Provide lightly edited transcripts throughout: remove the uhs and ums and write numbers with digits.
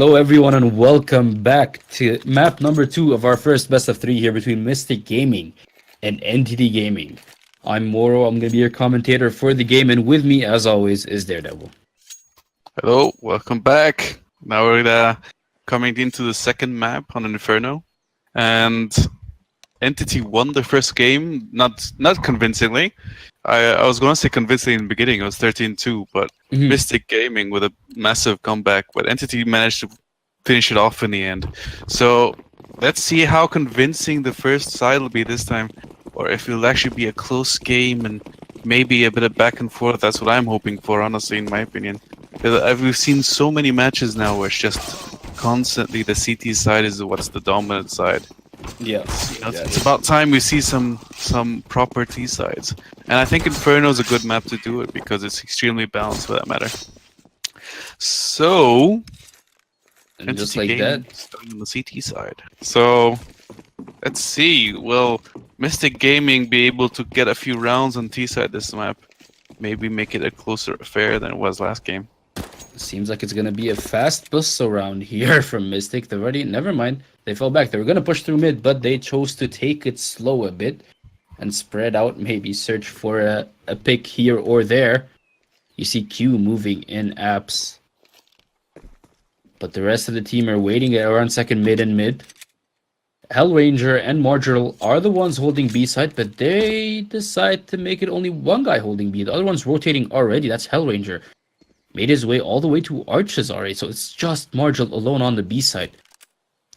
Hello, everyone, and welcome back to map number 2 of our first best of 3 here between Mystic Gaming and Entity Gaming. I'm Moro, I'm going to be your commentator for the game, and with me, as always, is Daredevil. Hello, welcome back. Now we're coming into the second map on Inferno, and Entity won the first game, not convincingly. I was going to say convincingly in the beginning, it was 13-2, but Mystic Gaming with a massive comeback, but Entity managed to finish it off in the end. So let's see how convincing the first side will be this time, or if it'll actually be a close game and maybe a bit of back and forth. That's what I'm hoping for, honestly, in my opinion. We've seen so many matches now where it's just constantly the CT side is what's the dominant side. Yeah. It's about time we see some proper T sides. And I think Inferno is a good map to do it because it's extremely balanced for that matter. So, And just like that, starting on the CT side. So, let's see. Will Mystic Gaming be able to get a few rounds on T side this map? Maybe make it a closer affair than it was last game. seems like it's going to be a fast bus around here from Mystic. They've already, never mind, they fell back. They were going to push through mid, but they chose to take it slow a bit and spread out, maybe search for a pick here or there. You see Q moving in apps, but the rest of the team are waiting around second mid and mid. Hellranger and Marginal are the ones holding B side, but they decide to make it only one guy holding B. The other one's rotating already. That's Hellranger. Made his way all the way to Arches already, so it's just Marginal alone on the B side.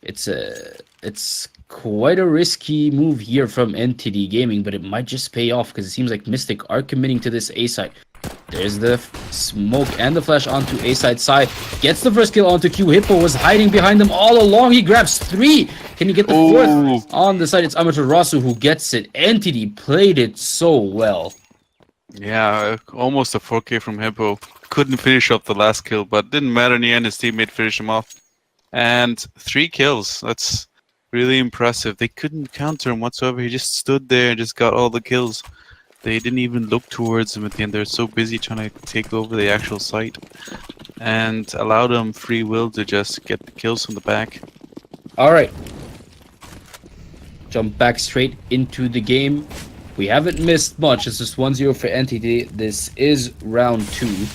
It's quite a risky move here from Entity Gaming, but it might just pay off because it seems like Mystic are committing to this A side. There's the smoke and the flash onto A side. Sai gets the first kill onto Q. Hippo was hiding behind them all along. He grabs 3. Can he get the fourth? On the side, it's Amaterasu who gets it. Entity played it so well. Yeah, almost a 4K from Hippo. Couldn't finish up the last kill, but didn't matter in the end. His teammate finished him off. And 3 kills. That's really impressive. They couldn't counter him whatsoever. He just stood there and just got all the kills. They didn't even look towards him at the end. They're so busy trying to take over the actual site and allowed them free will to just get the kills from the back. Alright. Jump back straight into the game. We haven't missed much. It's just 1-0 for Entity. This is round 2.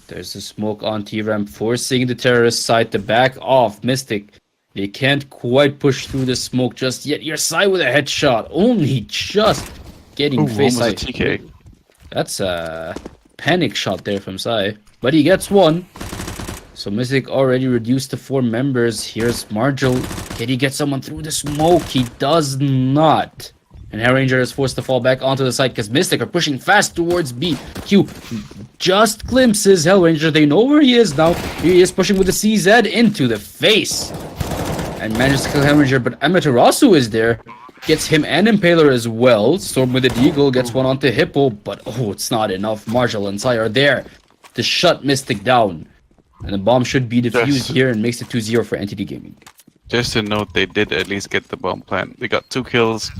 There's the smoke on T-Ramp, forcing the terrorist side to back off. Mystic, they can't quite push through the smoke just yet. Your side with a headshot, only just getting face almost a TK. That's a panic shot there from Sai, but he gets one. So Mystic already reduced to 4 members. Here's Marginal. Can he get someone through the smoke? He does not. And Hellranger is forced to fall back onto the side because Mystic are pushing fast towards B. Q just glimpses Hellranger. They know where he is now. He is pushing with the CZ into the face. And manages to kill Hellranger, but Amaterasu is there. Gets him and Impaler as well. Storm with the Deagle gets one onto Hippo, but it's not enough. Marshall and Sai are there to shut Mystic down. And the bomb should be defused here and makes it 2-0 for Entity Gaming. Just to note, they did at least get the bomb plant. They got 2 kills,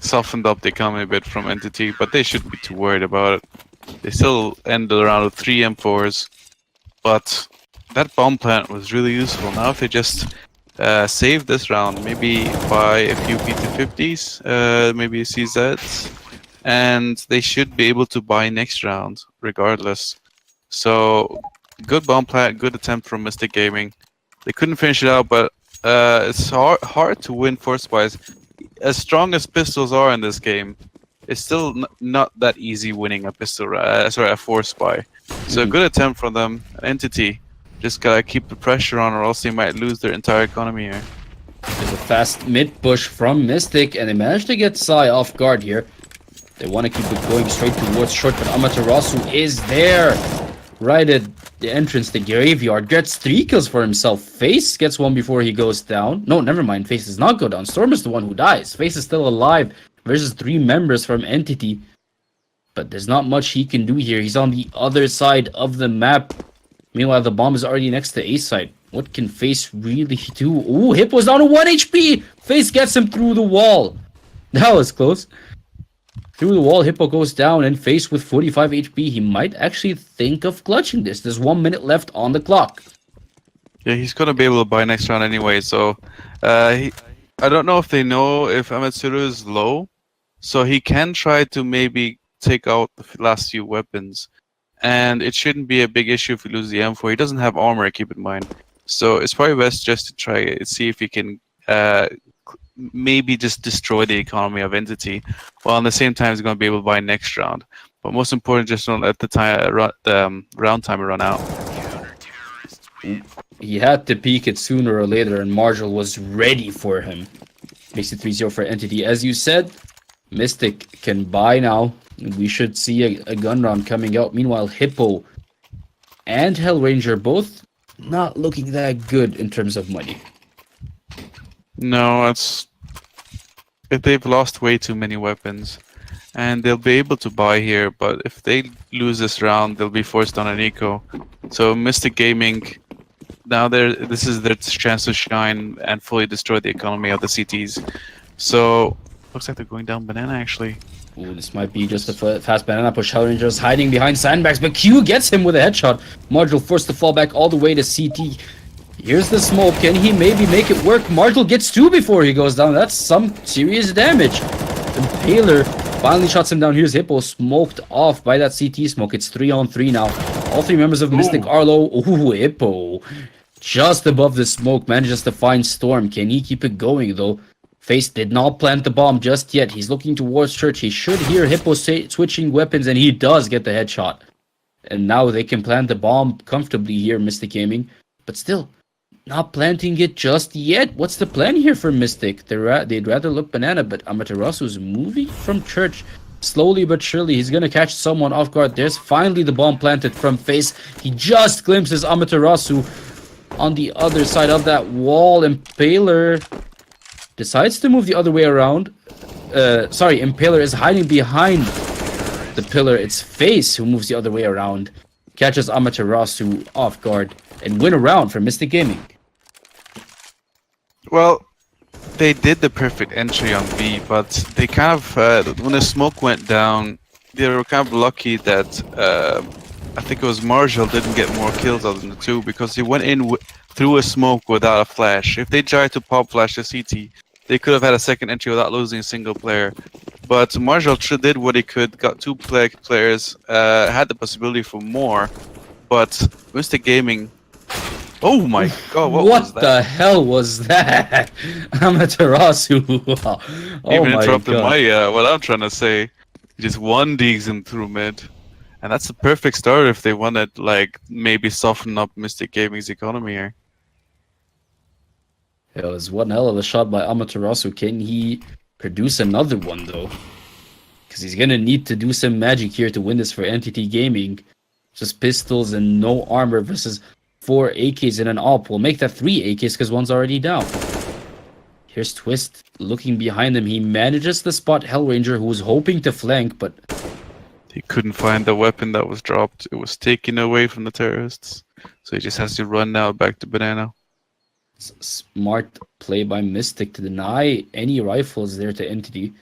softened up the economy a bit from Entity, but they shouldn't be too worried about it. They still ended around with 3 M4s, but that bomb plant was really useful. Now if they just save this round, maybe buy a few P250s, maybe CZs, and they should be able to buy next round regardless. So good bomb plant, good attempt from Mystic Gaming. They couldn't finish it out, but it's hard to win force-wise. As strong as pistols are in this game, it's still not that easy winning a pistol, a force buy. So a good attempt from them. Entity just gotta keep the pressure on, or else they might lose their entire economy here. There's a fast mid push from Mystic, and they managed to get Sai off guard here. They want to keep it going straight towards short, but Amaterasu is there. Right at the entrance to Graveyard. Gets 3 kills for himself. Face gets 1 before he goes down. No, never mind. Face does not go down. Storm is the one who dies. Face is still alive versus 3 members from Entity. But there's not much he can do here. He's on the other side of the map. Meanwhile, the bomb is already next to A side. What can Face really do? Ooh, Hippo's down to 1 HP. Face gets him through the wall. That was close. Through the wall, Hippo goes down, and Face with 45 HP, he might actually think of clutching this. There's 1 minute left on the clock. Yeah, he's gonna be able to buy next round anyway. So, I don't know if they know if Amatsuru is low, so he can try to maybe take out the last few weapons, and it shouldn't be a big issue if he loses the M4. He doesn't have armor, keep in mind. So it's probably best just to try it, see if he can maybe just destroy the economy of Entity, while at the same time he's gonna be able to buy next round. But most important, just don't let the time round timer run out. He had to peek it sooner or later, and Marshall was ready for him. Makes it 3-0 for Entity. As you said, Mystic can buy now. We should see a gun round coming out. Meanwhile, Hippo and Hellranger both not looking that good in terms of money. No, they've lost way too many weapons, and they'll be able to buy here. But if they lose this round, they'll be forced on an eco. So Mystic Gaming, now this is their chance to shine and fully destroy the economy of the CTs. So looks like they're going down banana actually. Ooh, this might be just a fast banana push. Hellranger's hiding behind sandbags, but Q gets him with a headshot. Marshall forced to fall back all the way to CT. Here's the smoke. Can he maybe make it work? Marshall gets 2 before he goes down. That's some serious damage. Impaler finally shuts him down. Here's Hippo smoked off by that CT smoke. It's 3-on-3 now. All 3 members of Mystic are low. Ooh, Hippo just above the smoke manages to find Storm. Can he keep it going though? Face did not plant the bomb just yet. He's looking towards Church. He should hear Hippo switching weapons, and he does get the headshot. And now they can plant the bomb comfortably here, Mystic Gaming. But still, not planting it just yet. What's the plan here for Mystic? They'd rather look banana, but Amaterasu's moving from Church. Slowly but surely, he's gonna catch someone off guard. There's finally the bomb planted from Face. He just glimpses Amaterasu on the other side of that wall. Impaler decides to move the other way around. Impaler is hiding behind the pillar. It's Face who moves the other way around. Catches Amaterasu off guard and win a round for Mystic Gaming. Well, they did the perfect entry on B, but they kind of, when the smoke went down, they were kind of lucky that I think it was Marshall didn't get more kills other than the 2 because he went in through a smoke without a flash. If they tried to pop flash the CT, they could have had a second entry without losing a single player. But Marshall did what he could, got 2 players, had the possibility for more, but Mystic Gaming. Oh my god, what was that? What the hell was that? Amaterasu. Oh Even my interrupted god. my what I'm trying to say. He just 1Ds him through mid. And that's the perfect start if they want to like maybe soften up Mystic Gaming's economy here. It was one hell of a shot by Amaterasu. Can he produce another one though? Because he's gonna need to do some magic here to win this for Entity Gaming. Just pistols and no armor versus 4 AKs and an AWP. We'll make that 3 AKs because one's already down. Here's Twist looking behind him. He manages to spot Hellranger, who was hoping to flank, but He couldn't find the weapon that was dropped. It was taken away from the terrorists. So he just has to run now back to Banana. smart play by Mystic to deny any rifles there to Entity.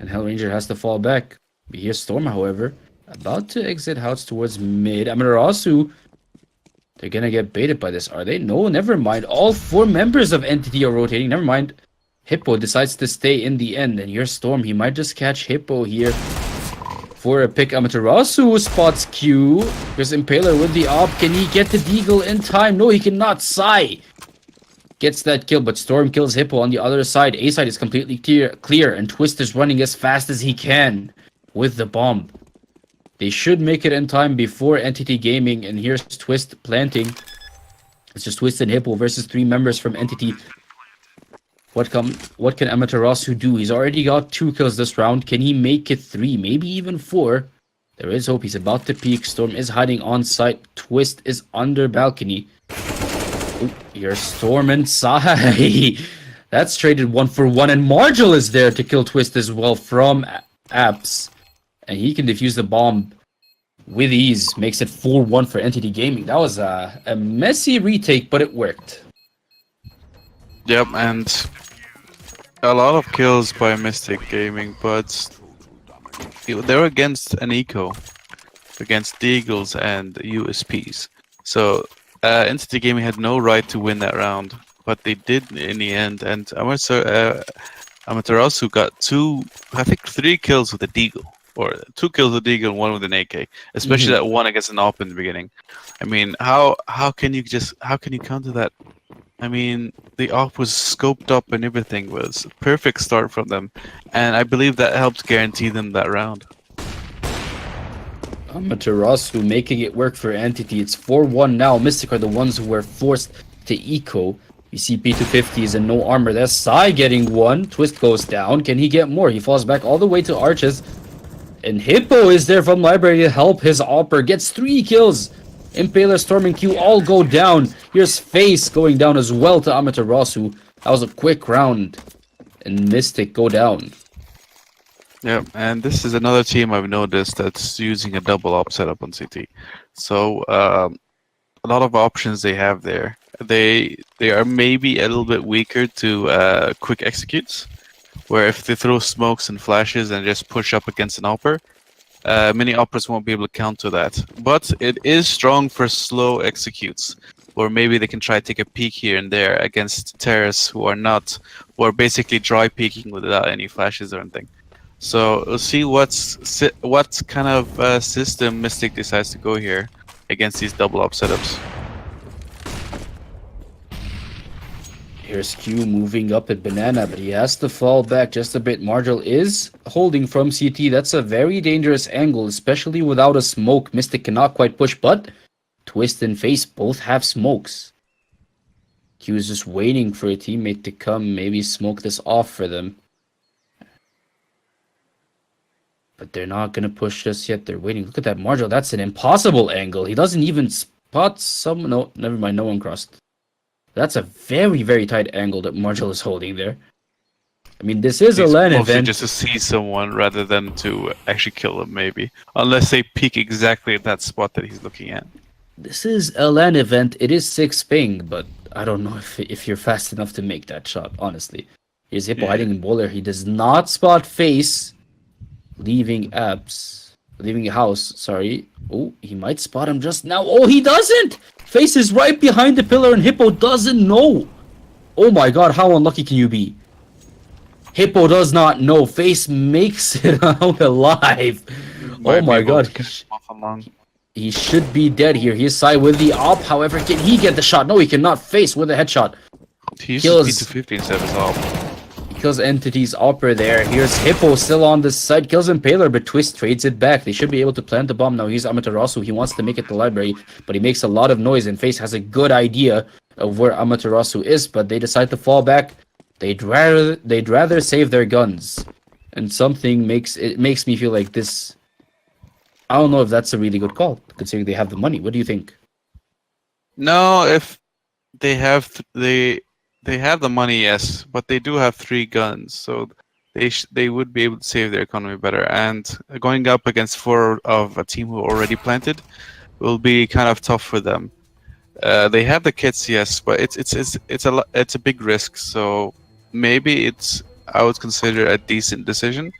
And Hellranger has to fall back. We hear Storm, however, about to exit house towards mid. Amaterasu, they're gonna get baited by this, are they? No, never mind. All 4 members of Entity are rotating. Never mind. Hippo decides to stay in the end. And here's Storm. He might just catch Hippo here for a pick. Amaterasu spots Q. There's Impaler with the op. Can he get the deagle in time? No, he cannot. Sai gets that kill, but Storm kills Hippo on the other side. A side is completely clear, and Twist is running as fast as he can with the bomb. They should make it in time before Entity Gaming, and here's Twist planting. It's just Twist and Hippo versus 3 members from Entity. What can Amaterasu do? He's already got 2 kills this round. Can he make it 3? Maybe even 4? There is hope. He's about to peek. Storm is hiding on site. Twist is under balcony. Oh, here's Storm and Sai. That's traded 1 for 1. And Margil is there to kill Twist as well from Apps. And he can defuse the bomb with ease. Makes it 4-1 for Entity Gaming. That was a messy retake, but it worked. Yep, and a lot of kills by Mystic Gaming, but they're against an eco, against Deagles and USPs. So Entity Gaming had no right to win that round, but they did in the end. And Amaterasu got three kills with a deagle, or 2 kills with a deagle and 1 with an AK. Especially that one against an AWP in the beginning. I mean, how can you counter that? I mean, the AWP was scoped up and everything was a perfect start from them, and I believe that helped guarantee them that round. Amaterasu making it work for Entity. It's 4-1 now. Mystic are the ones who were forced to eco. You see P250s and no armor. That's Sai getting one. Twist goes down. Can he get more? He falls back all the way to Arches. And Hippo is there from Library to help his Opper. Gets 3 kills. Impaler, Storm, and Q all go down. Here's Face going down as well to Amaterasu. That was a quick round. And Mystic go down. Yeah, and this is another team I've noticed that's using a double op setup on CT. So a lot of options they have there. They are maybe a little bit weaker to quick executes, where if they throw smokes and flashes and just push up against an opper, many operas won't be able to counter that. But it is strong for slow executes, or maybe they can try to take a peek here and there against terrorists who are basically dry peeking without any flashes or anything. So we'll see what kind of system Mystic decides to go here against these double op setups. Here's Q moving up at Banana, but he has to fall back just a bit. Margil is holding from CT. That's a very dangerous angle, especially without a smoke. Mystic cannot quite push, but Twist and Face both have smokes. Q is just waiting for a teammate to come, maybe smoke this off for them. But they're not going to push just yet. They're waiting. Look at that Margil. That's an impossible angle. He doesn't even spot some... No, never mind. No one crossed. That's a very, very tight angle that Margil is holding there. I mean, this is a LAN event. Just to see someone rather than to actually kill them, maybe. Unless they peek exactly at that spot that he's looking at. This is a LAN event. It is 6 ping, but I don't know if you're fast enough to make that shot, honestly. Here's Hippo hiding in Bowler. He does not spot Face. Leaving house, sorry. Oh, he might spot him just now. Oh, he doesn't! Face is right behind the pillar and Hippo doesn't know. Oh my god, how unlucky can you be? Hippo does not know. Face makes it out alive. Oh my god. He should be dead here. He's side with the op. However, can he get the shot? No, he cannot. Face with a headshot. He uses P250 instead of his op. Kills Entity's Opera there. Here's Hippo still on this side. Kills Impaler, but Twist trades it back. They should be able to plant the bomb now. Here's Amaterasu. He wants to make it to Library, but he makes a lot of noise, and Face has a good idea of where Amaterasu is, but they decide to fall back. They'd rather save their guns. And something makes me feel like this... I don't know if that's a really good call, considering they have the money. What do you think? No, if they have... They have the money, yes, but they do have 3 guns, so they would be able to save their economy better. And going up against 4 of a team who already planted will be kind of tough for them. They have the kits, yes, but it's a big risk. So maybe I would consider a decent decision.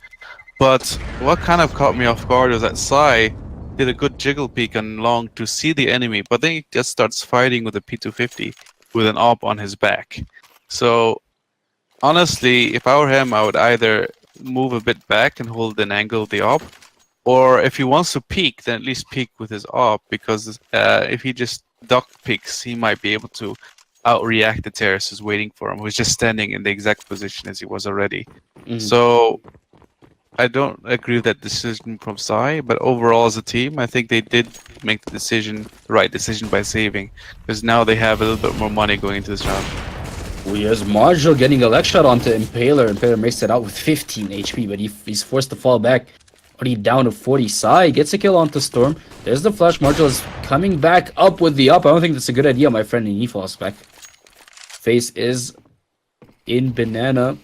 But what kind of caught me off guard was that Sai did a good jiggle peek on long to see the enemy, but then he just starts fighting with a P250 with an op on his back. So honestly, if I were him, I would either move a bit back and hold an angle of the op, or if he wants to peek, then at least peek with his op, because if he just duck peeks, he might be able to outreact the terrorist who's waiting for him, who's just standing in the exact position as he was already. So I don't agree with that decision from Sai, but overall as a team, I think they did make the right decision by saving, because now they have a little bit more money going into this round. Here's Margil getting a leg shot onto Impaler. Impaler makes it out with 15 HP, but he's forced to fall back. Already down to 40. Sai gets a kill onto Storm. There's the flash. Margil is coming back up with the up. I don't think that's a good idea, my friend, and he falls back. Face is in Banana.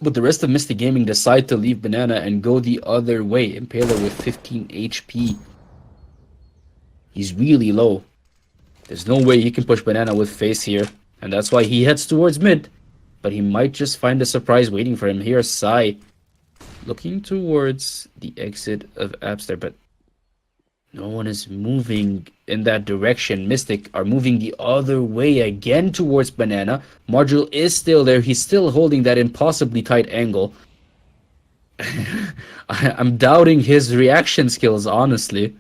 But the rest of Mystic Gaming decide to leave Banana and go the other way. Impaler with 15 HP. He's really low. There's no way he can push Banana with Face here. And that's why he heads towards mid. But he might just find a surprise waiting for him. Here's Sai looking towards the exit of Abster. But No one is moving in that direction. Mystic are moving the other way again towards Banana. Margil is still there. He's still holding that impossibly tight angle. I'm doubting his reaction skills, honestly.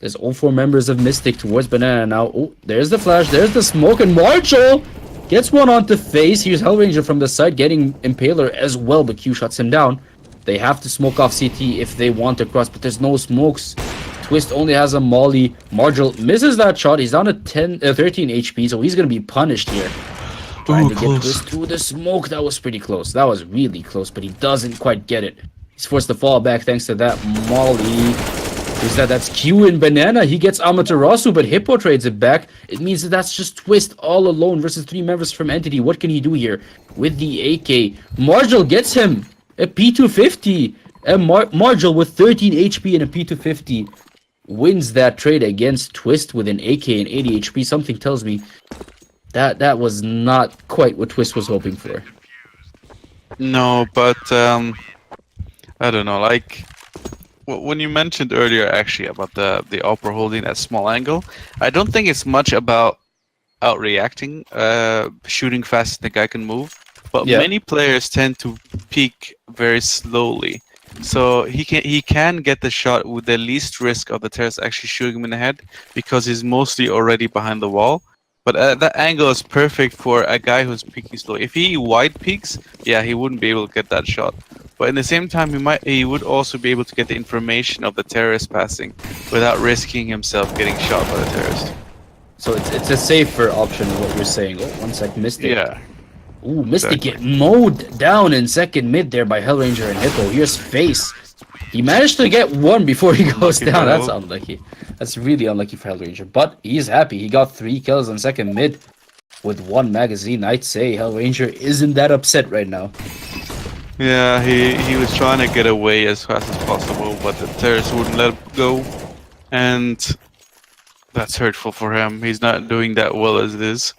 There's all four members of Mystic towards Banana now. Oh, there's the flash. There's the smoke. And Marshall gets one onto face. Here's Hellranger from the side getting Impaler as well, but Q shuts him down. They have to smoke off CT if they want to cross, but there's no smokes. Twist only has a molly. Margil misses that shot. He's down to 13 HP, so he's going to be punished here. Trying to get Twist through the smoke. That was pretty close. That was really close, but he doesn't quite get it. He's forced to fall back thanks to that molly. Who's that? That's Q and Banana. He gets Amaterasu, but Hippo trades it back. It means that that's just Twist all alone versus three members from Entity. What can he do here with the AK? Margil gets him a P250. And Margil with 13 HP and a P250 wins that trade against Twist with an AK and 80 HP. Something tells me that was not quite what Twist was hoping for. No, but I don't know. Like when you mentioned earlier, actually about the Opera holding that small angle, I don't think it's much about outreacting, shooting fast the guy can move. But many players tend to peek very slowly. So he can get the shot with the least risk of the terrorist actually shooting him in the head because he's mostly already behind the wall. But that angle is perfect for a guy who's peeking slow. If he wide peeks, yeah, he wouldn't be able to get that shot. But in the same time, he would also be able to get the information of the terrorist passing without risking himself getting shot by the terrorist. So it's a safer option, what you're saying. Oh, 1 sec, Mystic. Yeah. Ooh, Mystic get mowed down in second mid there by Hellranger and Hippo. Here's Face. He managed to get one before he goes down. That's unlucky. That's really unlucky for Hellranger. But he's happy. He got 3 kills in second mid with 1 magazine. I'd say Hellranger isn't that upset right now. Yeah, he was trying to get away as fast as possible, but the terrorists wouldn't let him go. And that's hurtful for him. He's not doing that well as it is.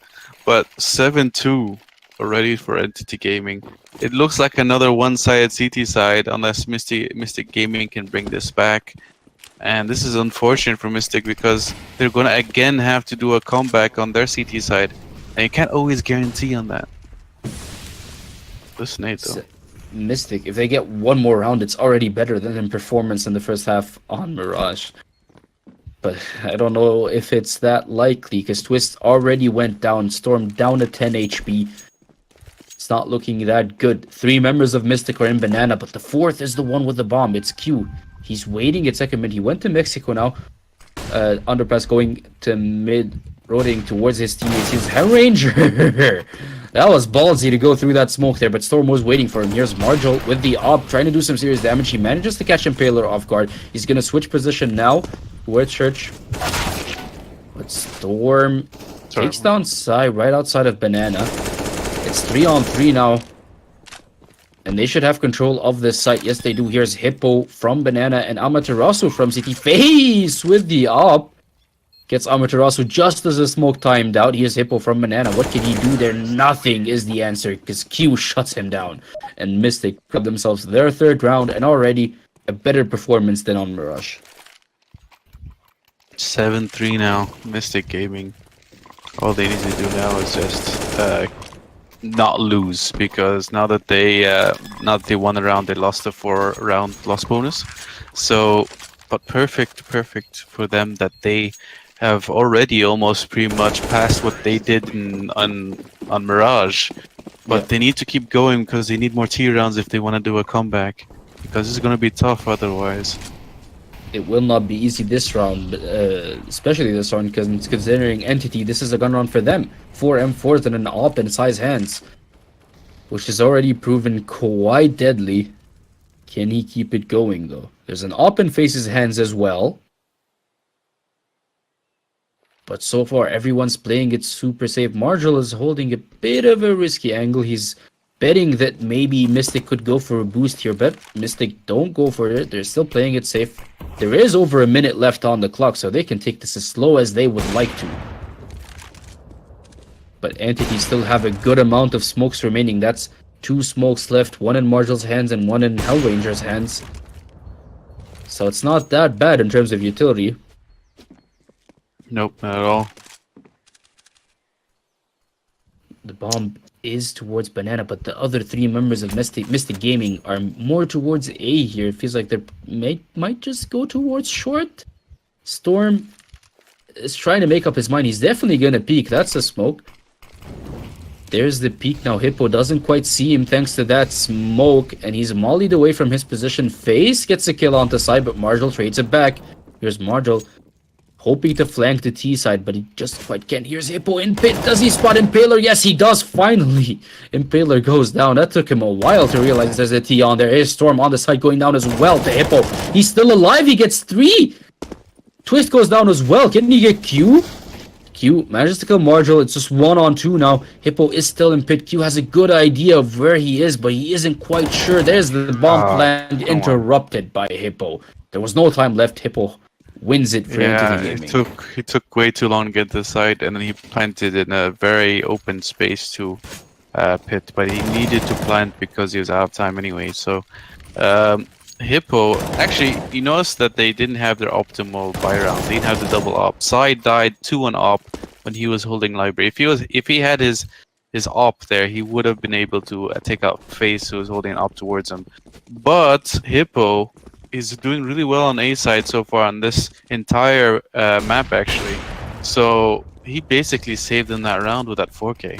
But 7-2 already for Entity Gaming. It looks like another one-sided CT side unless Mystic Gaming can bring this back. And this is unfortunate for Mystic because they're going to again have to do a comeback on their CT side. And you can't always guarantee on that. This Nate though. Mystic, if they get one more round, it's already better than in performance in the first half on Mirage. But I don't know if it's that likely because Twist already went down, Storm down to 10 HP. It's not looking that good. 3 members of Mystic are in Banana, but the 4th is the one with the bomb. It's Q. He's waiting at second mid. He went to Mexico now. Underpass going to mid, rotating towards his teammates. He's Hellranger. That was ballsy to go through that smoke there, but Storm was waiting for him. Here's Margil with the op, trying to do some serious damage. He manages to catch Impaler off guard. He's going to switch position now. Towards Church. But Storm takes down Sai right outside of Banana. It's 3-on-3 now. And they should have control of this site. Yes, they do. Here's Hippo from Banana and Amaterasu from CT. Face with the op. Gets Amaterasu just as the smoke timed out. Here's Hippo from Banana. What can he do there? Nothing is the answer because Q shuts him down. And Mystic got themselves their 3rd round and already a better performance than on Mirage. 7-3 now. Mystic Gaming. All they need to do now is just not lose because now that they won the round, they lost the 4-round loss bonus. So, but perfect for them that they have already almost pretty much passed what they did on Mirage. But they need to keep going because they need more T rounds if they want to do a comeback. Because it's going to be tough otherwise. It will not be easy this round, especially this round, because considering Entity, this is a gun round for them. 4 M4s and an op in Sai's hands, which is already proven quite deadly. Can he keep it going, though? There's an op in Face's hands as well. But so far, everyone's playing it super safe. Margil is holding a bit of a risky angle. He's betting that maybe Mystic could go for a boost here, but Mystic don't go for it. They're still playing it safe. There is over a minute left on the clock, so they can take this as slow as they would like to. But Entity still have a good amount of smokes remaining. That's 2 smokes left, 1 in Margil's hands and 1 in Hellranger's hands. So it's not that bad in terms of utility. Nope, not at all. The bomb is towards Banana, but the other three members of Mystic Gaming are more towards A here. It feels like they might just go towards short. Storm is trying to make up his mind. He's definitely gonna peek. That's a smoke. There's the peek now. Hippo doesn't quite see him thanks to that smoke, and he's mollied away from his position. Face gets a kill on the side, but Marshall trades it back. Here's Marshall hoping to flank the T side, but he just quite can't. Here's Hippo in pit. Does he spot Impaler? Yes, he does. Finally, Impaler goes down. That took him a while to realize there's a T on there. Here's Storm on the side going down as well to Hippo. He's still alive. He gets 3. Twist goes down as well. Can he get Q? Q manages to kill Marshall. It's just 1-on-2 now. Hippo is still in pit. Q has a good idea of where he is, but he isn't quite sure. There's the bomb plant interrupted by Hippo. There was no time left. Hippo wins it for Entity Gaming. He took way too long to get to the site, and then he planted in a very open space to pit, but he needed to plant because he was out of time anyway. So Hippo, actually, you noticed that they didn't have their optimal buy round. They didn't have the double op. Side died 2-1 op when he was holding library. If he had his op there, he would have been able to take out Face, who was holding an op towards him. But Hippo is doing really well on A side so far on this entire map, actually. So he basically saved in that round with that 4K.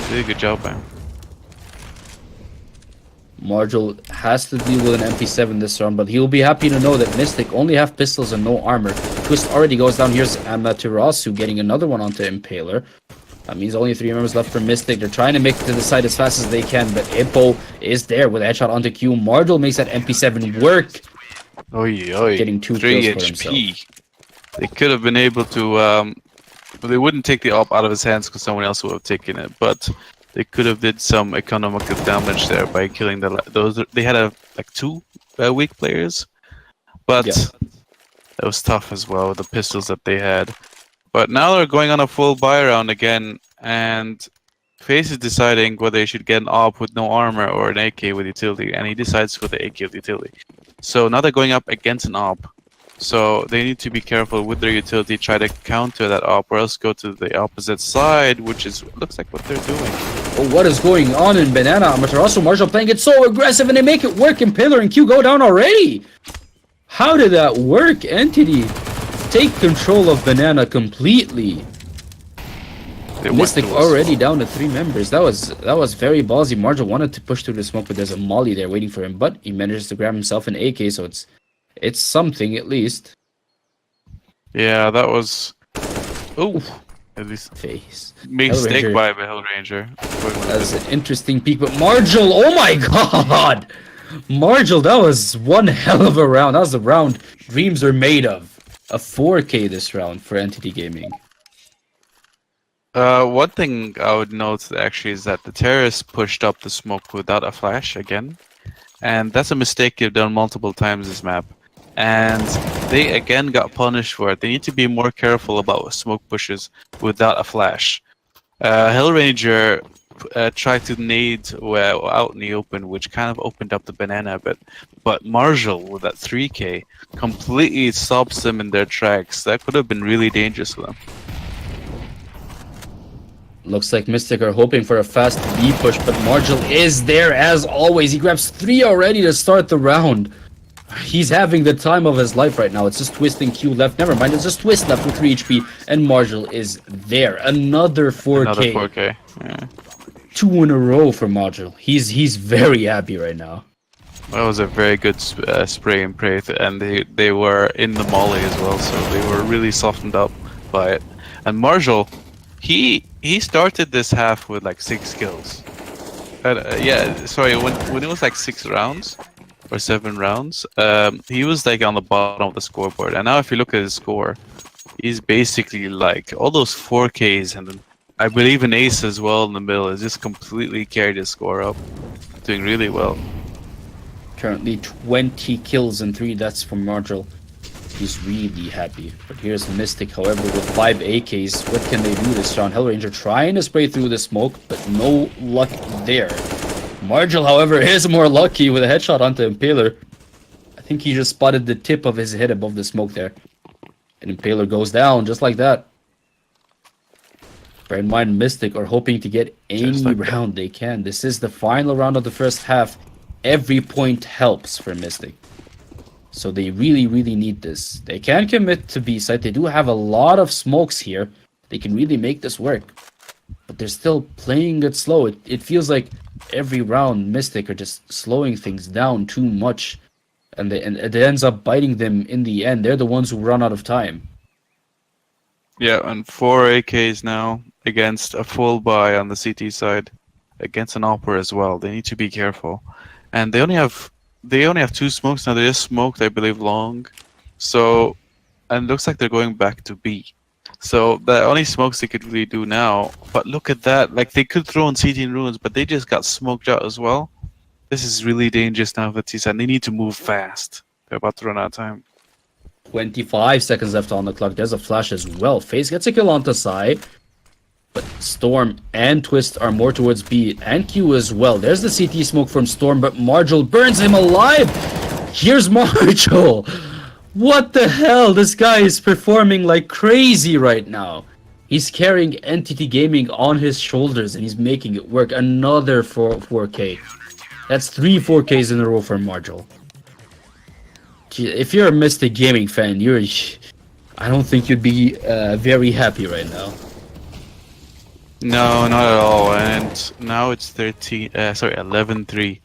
Really good job by him. Marshall has to deal with an MP7 this round, but he'll be happy to know that Mystic only have pistols and no armor. Twist already goes down. Here's Amaterasu getting another one onto Impaler. That means only 3 members left for Mystic. They're trying to make it to the side as fast as they can, but Hippo is there with a headshot onto Q. Marshall makes that MP7 work. Getting 2 3 kills for HP. himself. They could have been able to. They wouldn't take the op out of his hands because someone else would have taken it, but they could have did some economical damage there by killing those. They had like 2 weak players, but that was tough as well with the pistols that they had. But now they're going on a full buy round again, and Face is deciding whether he should get an op with no armor or an AK with utility, and he decides for the AK with utility. So now they're going up against an op. So they need to be careful with their utility, try to counter that op, or else go to the opposite side, which is looks like what they're doing. Oh, what is going on in Banana? Amaterasu Marshall playing it so aggressive, and they make it work. Impaler and Q go down already. How did that work? Entity take control of Banana completely. Mystic already down to 3 members. That was very ballsy. Marshall wanted to push through the smoke, but there's a molly there waiting for him. But he manages to grab himself an AK, so it's something at least. Yeah, that was. Oh, at least Face. mistake by the Hellranger. That's an interesting peek, but Marshall, oh my god! Marshall, that was one hell of a round. That was the round dreams are made of. A 4K this round for Entity Gaming. One thing I would note actually is that the terrorists pushed up the smoke without a flash again, and that's a mistake they've done multiple times this map, and they again got punished for it. They need to be more careful about smoke pushes without a flash. Hellranger tried to nade out in the open, which kind of opened up the Banana a bit, but Marshall with that 3K completely stops them in their tracks. That could have been really dangerous for them. Looks like Mystic are hoping for a fast B push, but Marshall is there as always. He grabs 3 already to start the round. He's having the time of his life right now. It's just Twist and Q left. Never mind, it's just Twist left with 3 HP, and Marshall is there. Another 4K. Another 4K. Yeah. 2 in a row for Marshall. He's very happy right now. That was a very good spray and pray, and they were in the molly as well, so they were really softened up by it. And Marshall, he started this half with like 6 kills. Yeah, sorry, when it was like 6 rounds or 7 rounds, he was like on the bottom of the scoreboard. And now if you look at his score, he's basically like all those 4Ks, and I believe an ace as well in the middle has just completely carried his score up. Doing really well. Currently 20 kills and 3 deaths from Marshall. He's really happy. But here's Mystic, however, with 5 AKs. What can they do this round? Hellranger trying to spray through the smoke, but no luck there. Marshall, however, is more lucky with a headshot onto Impaler. I think he just spotted the tip of his head above the smoke there. And Impaler goes down just like that. Bear in mind, Mystic are hoping to get any round they can. This is the final round of the first half. Every point helps for Mystic. So they really, really need this. They can commit to B site. They do have a lot of smokes here. They can really make this work. But they're still playing it slow. It feels like every round Mystic are just slowing things down too much. And it ends up biting them in the end. They're the ones who run out of time. Yeah, and 4 AKs now against a full buy on the CT side, against an Opera as well. They need to be careful, and they only have 2 smokes now. They just smoked, I believe, long. So, and it looks like they're going back to B. So the only smokes they could really do now. But look at that! Like they could throw in CT and ruins, but they just got smoked out as well. This is really dangerous now for T-side. They need to move fast. They're about to run out of time. 25 seconds left on the clock. There's a flash as well. FaZe gets a kill onto Psy. But Storm and Twist are more towards B. And Q as well. There's the CT smoke from Storm, but Margel burns him alive. Here's Margel. What the hell? This guy is performing like crazy right now. He's carrying Entity Gaming on his shoulders and he's making it work. Another 4K. That's 3 4Ks in a row for Margel. If you're a Mystic Gaming fan, I don't think you'd be very happy right now. No, not at all. And now it's 11-3.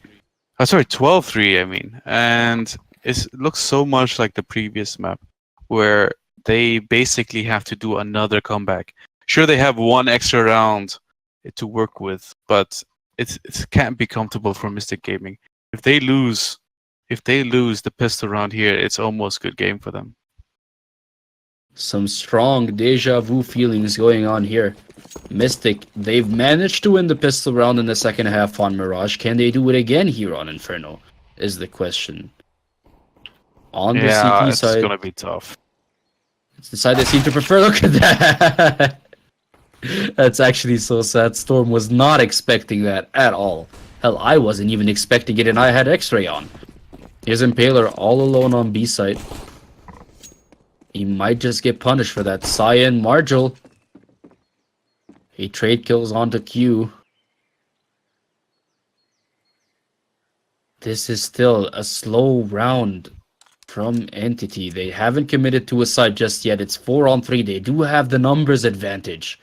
Oh, sorry, 12-3, I mean. And it looks so much like the previous map, where they basically have to do another comeback. Sure, they have one extra round to work with, but it can't be comfortable for Mystic Gaming. If they lose the pistol round here, it's almost good game for them. Some strong deja vu feelings going on here. Mystic, they've managed to win the pistol round in the second half on Mirage. Can they do it again here on Inferno? Is the question. On the CT side, it's gonna be tough. It's the side they seem to prefer. Look at that. That's actually so sad. Storm was not expecting that at all. Hell, I wasn't even expecting it, and I had X-ray on. Here's Impaler all alone on B site. He might just get punished for that. Cyan, Margel. He trade kills onto Q. This is still a slow round from Entity. They haven't committed to a side just yet. It's 4-on-3. They do have the numbers advantage.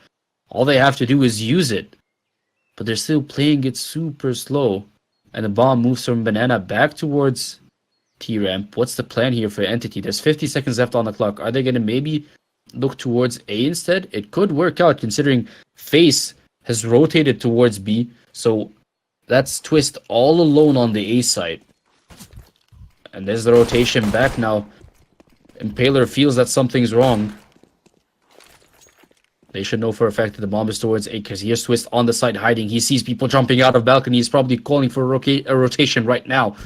All they have to do is use it. But they're still playing it super slow. And the bomb moves from Banana back towards T-Ramp. What's the plan here for Entity? There's 50 seconds left on the clock. Are they going to maybe look towards A instead? It could work out considering FaZe has rotated towards B. So that's Twist all alone on the A side. And there's the rotation back now. Impaler feels that something's wrong. They should know for a fact that the bomb is towards A because here's Twist on the side hiding. He sees people jumping out of balcony. He's probably calling for a rotation right now.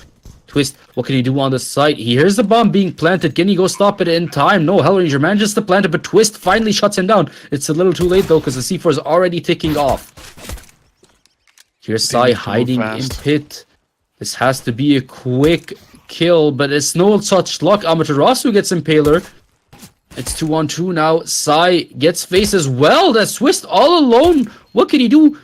Twist, what can he do on the side? He hears the bomb being planted. Can he go stop it in time? No, Hellranger manages to plant it, but Twist finally shuts him down. It's a little too late though because the C4 is already ticking off. Here's Sai hiding in pit. This has to be a quick kill, but it's no such luck. Amaterasu gets Impaler. It's 2-on-2 now. Sai gets FaZe as well. That's Twist all alone. What can he do?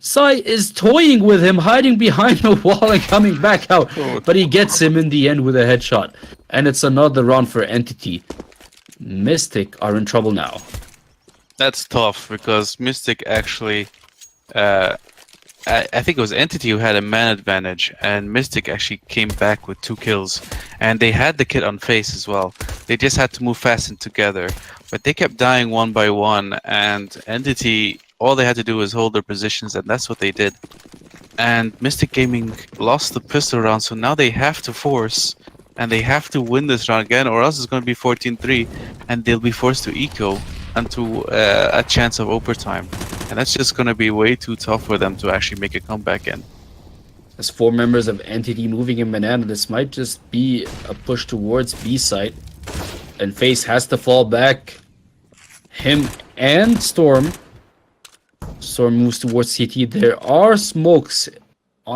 Sai is toying with him, hiding behind the wall and coming back out. But he gets him in the end with a headshot. And it's another round for Entity. Mystic are in trouble now. That's tough because Mystic actually... I think it was Entity who had a man advantage, and Mystic actually came back with 2 kills. And they had the kit on FaZe as well. They just had to move fast and together. But they kept dying one by one, and Entity... all they had to do was hold their positions, and that's what they did. And Mystic Gaming lost the pistol round, so now they have to force, and they have to win this round again, or else it's going to be 14-3, and they'll be forced to eco into a chance of overtime. And that's just going to be way too tough for them to actually make a comeback in. As 4 members of Entity moving in Banana, this might just be a push towards B site. And FaZe has to fall back. Him and Storm. Storm moves towards CT. There are smokes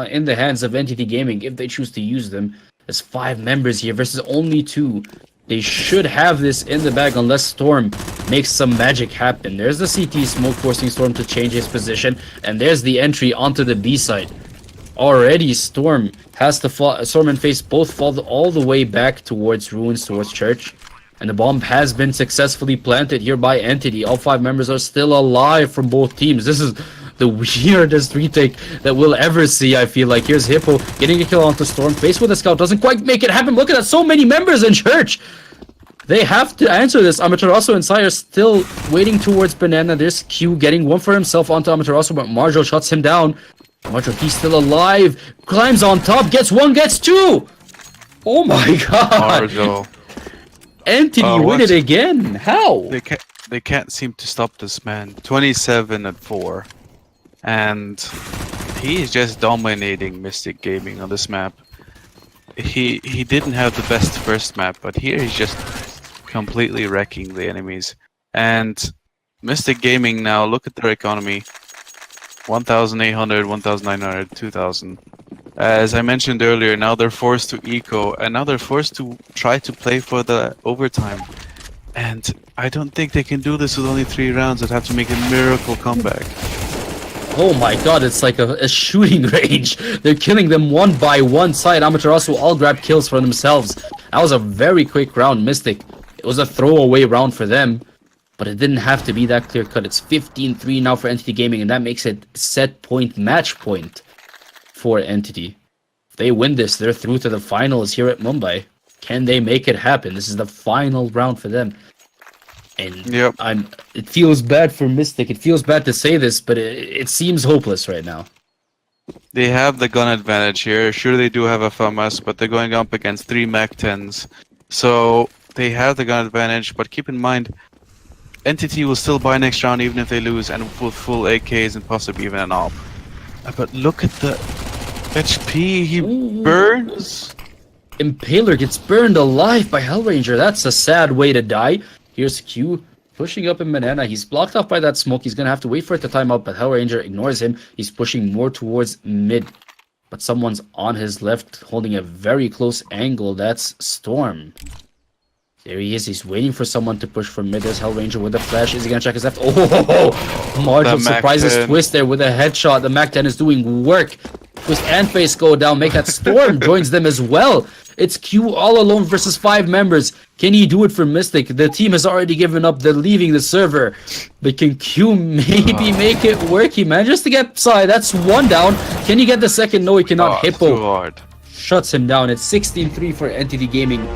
in the hands of Entity Gaming if they choose to use them. There's 5 members here versus only 2. They should have this in the bag unless Storm makes some magic happen. There's the CT smoke forcing Storm to change his position, and there's the entry onto the B side. Already Storm has to fall. Storm and Face both fall all the way back towards Ruins, towards Church. And the bomb has been successfully planted here by Entity. All 5 members are still alive from both teams. This is the weirdest retake that we'll ever see, I feel like. Here's Hippo getting a kill onto Storm. Face with a scout doesn't quite make it happen. Look at that, so many members in Church. They have to answer this. Amaterasu and Sai are still waiting towards Banana. There's Q getting one for himself onto Amaterasu, but Marjo shuts him down. Marjo, he's still alive. Climbs on top, gets 1, gets 2. Oh my god. Marjo. Entity win it again. How? They can't seem to stop this man. 27-4. And he is just dominating Mystic Gaming on this map. He didn't have the best first map, but here he's just completely wrecking the enemies. And Mystic Gaming now, look at their economy. 1,800, 1,900, 2,000. As I mentioned earlier, now they're forced to eco, and now they're forced to try to play for the overtime. And I don't think they can do this with only 3 rounds. They'd have to make a miracle comeback. Oh my god, it's like a shooting range. They're killing them one by one side. Amaterasu all grab kills for themselves. That was a very quick round, Mystic. It was a throwaway round for them, but it didn't have to be that clear cut. It's 15-3 now for Entity Gaming, and that makes it set point, match point for Entity. If they win this, they're through to the finals here at Mumbai. Can they make it happen? This is the final round for them. And yep. It feels bad for Mystic. It feels bad to say this, but it seems hopeless right now. They have the gun advantage here. Sure, they do have a FAMAS, but they're going up against 3 MAC-10s. So they have the gun advantage, but keep in mind, Entity will still buy next round even if they lose, and with full AKs and possibly even an AWP. But look at the HP he burns. Impaler gets burned alive by Hellranger. That's a sad way to die. Here's Q pushing up in Banana. He's blocked off by that smoke. He's going to have to wait for it to time out, but Hellranger ignores him. He's pushing more towards mid. But someone's on his left holding a very close angle. That's Storm. There he is. He's waiting for someone to push from mid. There's Hellranger with a flash. Is he going to check his left? Oh! Marginal surprises Twist there with a headshot. The MAC-10 is doing work. Twist and Face go down. Make that Storm joins them as well. It's Q all alone versus 5 members. Can he do it for Mystic? The team has already given up. They're leaving the server. But can Q maybe make it work? He manages to get Psy. That's 1 down. Can he get the second? No, he cannot. Hippo too hard. shuts him down. It's 16-3 for Entity Gaming.